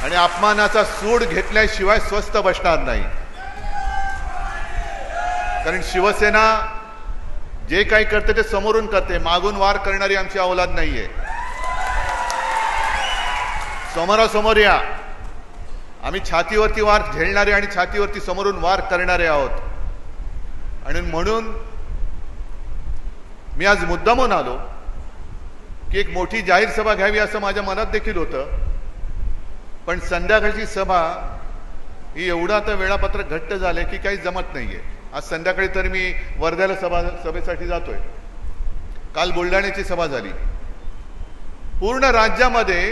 आणि अपमानाचा सूड घेतल्याशिवाय स्वस्थ बसणार नाही. कारण शिवसेना जे काही करते ते समोरून करते, मागून वार करणारी आमची औलाद नाहीये. समोरासमोर या. आम्ही छातीवरती वार झेलणारे आणि छातीवरती समोरून वार करणारे आहोत. आणि म्हणून मी आज मुद्दामून आलो की एक मोठी जाहीर सभा घ्यावी असं माझ्या मनात देखील होतं. पण संध्याकाळची सभा ही एवढं आता वेळापत्रक घट्ट झाले की काही जमत नाहीये. आज संध्याकाळी तर मी वर्ध्याला सभेसाठी जातोय. काल बुलढाण्याची सभा झाली. पूर्ण राज्यामध्ये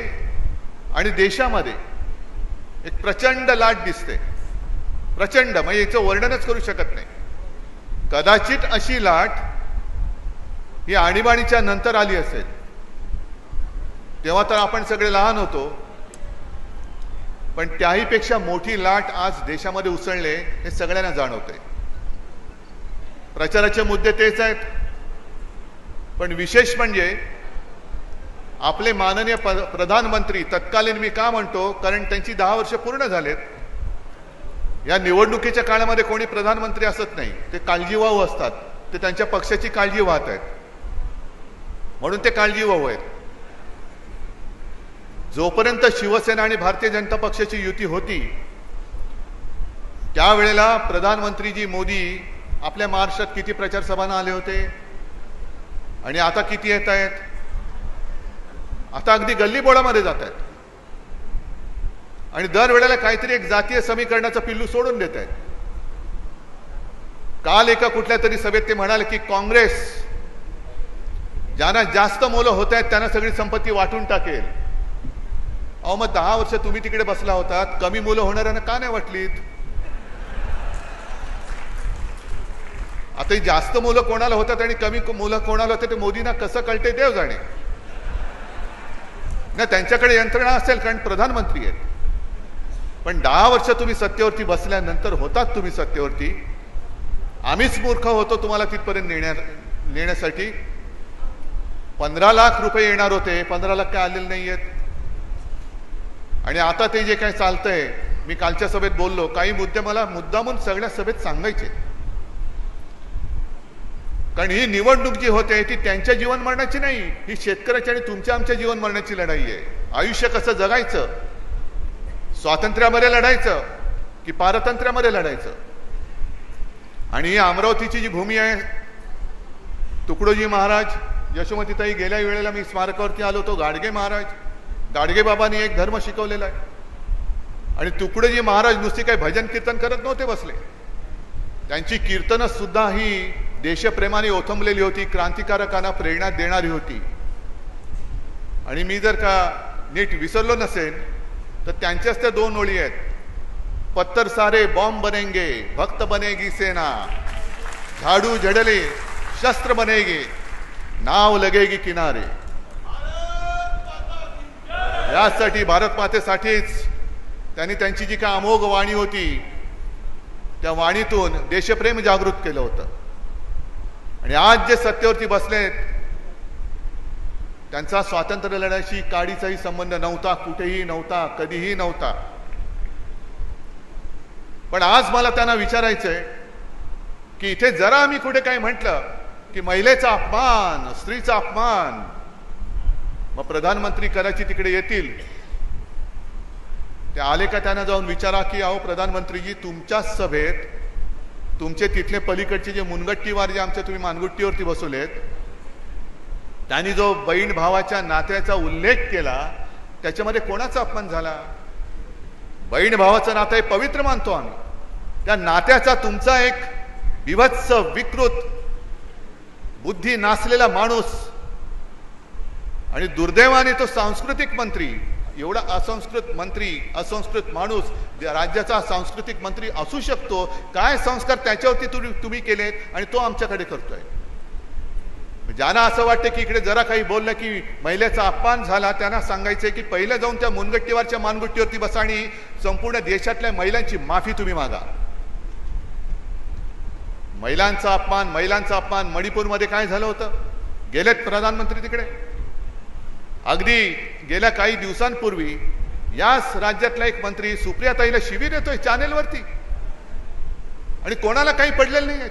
आणि देशामध्ये एक प्रचंड लाट दिसते. प्रचंड म्हणजे याचं वर्णनच करू शकत नाही. कदाचित अशी लाट ही आणीबाणीच्या नंतर आली असेल. तेव्हा तर आपण सगळे लहान होतो. पण त्याहीपेक्षा मोठी लाट आज देशामध्ये उसळले हे सगळ्यांना जाणवते. प्रचाराचे मुद्दे तेच आहेत. पण विशेष म्हणजे आपले माननीय प्रधानमंत्री तत्कालीन, मी का म्हणतो कारण त्यांची 10 वर्ष पूर्ण झालेत. या निवडणुकीच्या काळामध्ये कोणी प्रधानमंत्री असत नाही. ते काळजीवाहू असतात. ते त्यांच्या पक्षाची काळजी वाहत आहेत म्हणून ते काळजीवाहू आहेत. जोपर्यंत शिवसेना आणि भारतीय जनता पक्षाची युती होती त्यावेळेला प्रधानमंत्रीजी मोदी आपल्या महाराष्ट्रात किती प्रचार सभांना आले होते आणि आता किती येत आहेत. आता अगदी गल्लीबोळामध्ये जात आहेत आणि दरवेळेला काहीतरी एक जातीय समीकरणाचं पिल्लू सोडून देत आहेत. काल एका कुठल्या तरी सभेत ते म्हणाले की काँग्रेस ज्यांना जास्त मुलं होत आहेत त्यांना सगळी संपत्ती वाटून टाकेल. अहो मग 10 वर्ष तुम्ही तिकडे बसला होतात, कमी मुलं होणाऱ्यांना का नाही वाटलीत? आता जास्त मुलं कोणाला होतात आणि कमी मुलं कोणाला होतात ते मोदींना कसं कळते देव जाणे. ना त्यांच्याकडे यंत्रणा असेल कारण प्रधानमंत्री आहेत. पण 10 वर्ष तुम्ही सत्तेवरती बसल्यानंतर होतात तुम्ही सत्तेवरती. आम्हीच मूर्ख होतो तुम्हाला तिथपर्यंत नेण्यासाठी. 15 लाख रुपये येणार होते, 15 लाख काय आलेले नाही आहेत. आणि आता ते जे काही चालतंय, मी कालच्या सभेत बोललो, काही मुद्दे मला मुद्दामून सगळ्या सभेत सांगायचे. कारण ही निवडणूक जी होते ती त्यांच्या जीवन मरणाची नाही, ही शेतकऱ्याची आणि तुमच्या आमच्या जीवन मरणाची लढाई आहे. आयुष्य कसं जगायचं, स्वातंत्र्यामध्ये लढायचं की पारतंत्र्यामध्ये लढायचं. आणि ही अमरावतीची जी भूमी आहे, तुकडोजी महाराज, यशोमतीताई, गेल्या वेळेला मी स्मारकावरती आलो होतो, गाडगे महाराज, गाडगे बाबांनी एक धर्म शिकवलेला आहे. आणि तुकडोजी महाराज नुसती काही भजन कीर्तन करत नव्हते बसले. त्यांची कीर्तनं सुद्धा ही देशप्रेमाने ओथंबलेली होती, क्रांतिकारकांना प्रेरणा देणारी होती. आणि मी जर का नीट विसरलो नसेल तर त्यांच्याच त्या 2 ओळी आहेत. पत्थर सारे बॉम्ब बनेंगे, भक्त बनेगी सेना, झाडू झडले शस्त्र बनेगी, नाव लगेगी किनारे. यासाठी भारत मातेसाठीच त्यांनी त्यांची जी काय अमोघ वाणी होती त्या वाणीतून देशप्रेम जागृत केलं होतं. आणि आज जे सत्तेवरती बसलेत त्यांचा स्वातंत्र्य लढ्याशी काडीचाही संबंध नव्हता, कुठेही नव्हता, कधीही नव्हता. पण आज मला त्यांना विचारायचंय की इथे जरा आम्ही कुठे काही म्हटलं की महिलेचा अपमान, स्त्रीचा अपमान, मग प्रधानमंत्री कराची तिकडे येतील. ते आले का त्यांना जाऊन विचारा की अहो प्रधानमंत्रीजी, तुमच्या सभेत तुमचे तिथले पलीकडचे जे मुनगट्टीवार जे आमच्या तुम्ही मानगुट्टीवरती बसवलेत त्यांनी जो बहीण भावाच्या नात्याचा उल्लेख केला त्याच्यामध्ये कोणाचा अपमान झाला? बहीण भावाचं नातं हे पवित्र मानतो आम्ही. त्या नात्याचा तुमचा एक विभत्स, विकृत, बुद्धी नासलेला माणूस आणि दुर्दैवाने तो सांस्कृतिक मंत्री, एवढा असंस्कृत मंत्री, असंस्कृत माणूस राज्याचा सांस्कृतिक मंत्री असू शकतो? काय संस्कार त्याच्यावरती तुम्ही केलेत आणि तो आमच्याकडे करतोय? ज्यांना असं वाटतं की इकडे जरा काही बोललं की महिलेचा अपमान झाला त्यांना सांगायचंय की पहिलं जाऊन त्या मुनगट्टीवरच्या मानगुट्टीवरती बसा आणि संपूर्ण देशातल्या महिलांची माफी तुम्ही मागा. महिलांचा अपमान मणिपूरमध्ये काय झालं होतं? गेलेत प्रधानमंत्री तिकडे. अगदी गेल्या काही दिवसांपूर्वी याच राज्यातला एक मंत्री सुप्रियाताईला शिवीर येतोय चॅनेलवरती आणि कोणाला काही पडलेलं नाही आहे.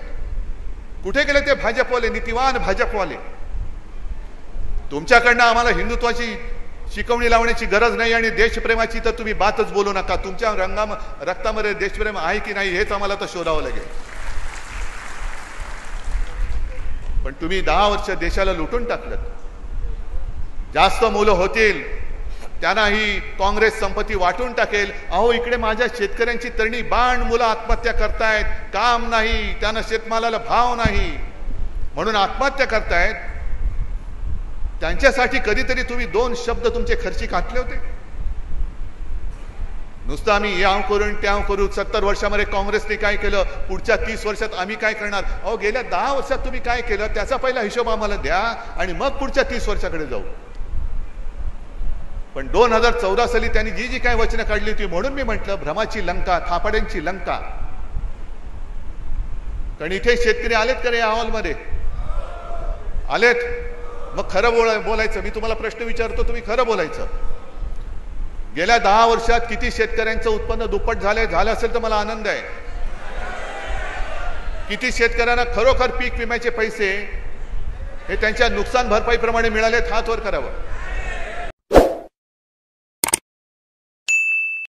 कुठे गेले ते भाजपवाले, नीतिवान भाजपवाले? तुमच्याकडनं आम्हाला हिंदुत्वाची शिकवणी लावण्याची गरज नाही आणि देशप्रेमाची तर तुम्ही बातच बोलू नका. तुमच्या रक्तामध्ये देशप्रेम आहे की नाही हेच आम्हाला तर शोधावं लागेल. पण तुम्ही 10 वर्ष देशाला लुटून टाकलं. जास्त मुलं होतील त्यांनाही काँग्रेस संपत्ती वाटून टाकेल. अहो इकडे माझ्या शेतकऱ्यांची तरणी बाण मुलं आत्महत्या करतायत. काम नाही, त्यांना शेतमालाला भाव नाही म्हणून आत्महत्या करतायत. त्यांच्यासाठी कधीतरी तुम्ही 2 शब्द तुमचे खर्ची घातले होते? नुसतं आम्ही याव करून त्याव करू. 70 वर्षामध्ये काँग्रेसने काय केलं, पुढच्या 30 वर्षात आम्ही काय करणार? अहो गेल्या 10 वर्षात तुम्ही काय केलं त्याचा पहिला हिशोब आम्हाला द्या आणि मग पुढच्या 30 वर्षाकडे जाऊ. पण 2014 साली त्यांनी जी काय वचनं काढली होती म्हणून मी म्हटलं भ्रमाची लंका, थापाड्यांची लंका. कारण इथे शेतकरी आलेत का रे अहवालमध्ये? आलेत? मग खरं बोलायचं. मी तुम्हाला प्रश्न विचारतो, तुम्ही खरं बोलायचं. गेल्या 10 वर्षात किती शेतकऱ्यांचं उत्पन्न दुप्पट झालं असेल तर मला आनंद आहे. किती शेतकऱ्यांना खरोखर पीक विम्याचे पैसे हे त्यांच्या नुकसान भरपाईप्रमाणे मिळालेत? हात वर करावं.